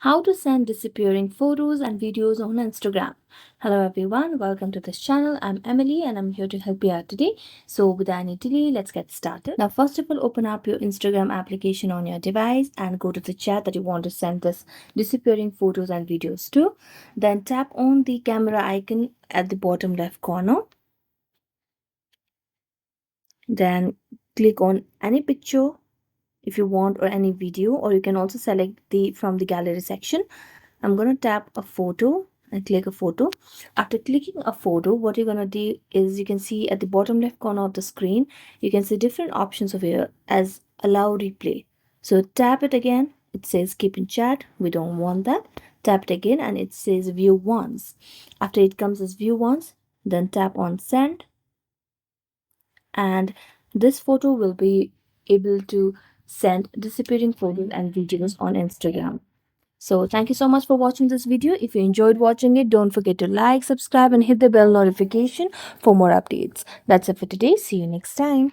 How to send disappearing photos and videos on Instagram. Hello everyone, welcome to this channel. I'm Emily and I'm here to help you out today. So without any delay, let's get started. Now first of all, open up your Instagram application on your device and go to the chat that you want to send this disappearing photos and videos to. Then tap on the camera icon at the bottom left corner. Then click on any picture if you want, or any video, or you can also select the from the gallery section. I'm going to tap a photo and click a photo. After clicking a photo, what you're going to do is you can see at the bottom left corner of the screen, you can see different options over here as allow replay. So tap it again. It says keep in chat. We don't want that. Tap it again and it says view once. After it comes as view once, then tap on send, and this photo will be able to send disappearing photos and videos on Instagram. So thank you so much for watching this video. If you enjoyed watching it, don't forget to like, subscribe and hit the bell notification for more updates. That's it for today. See you next time.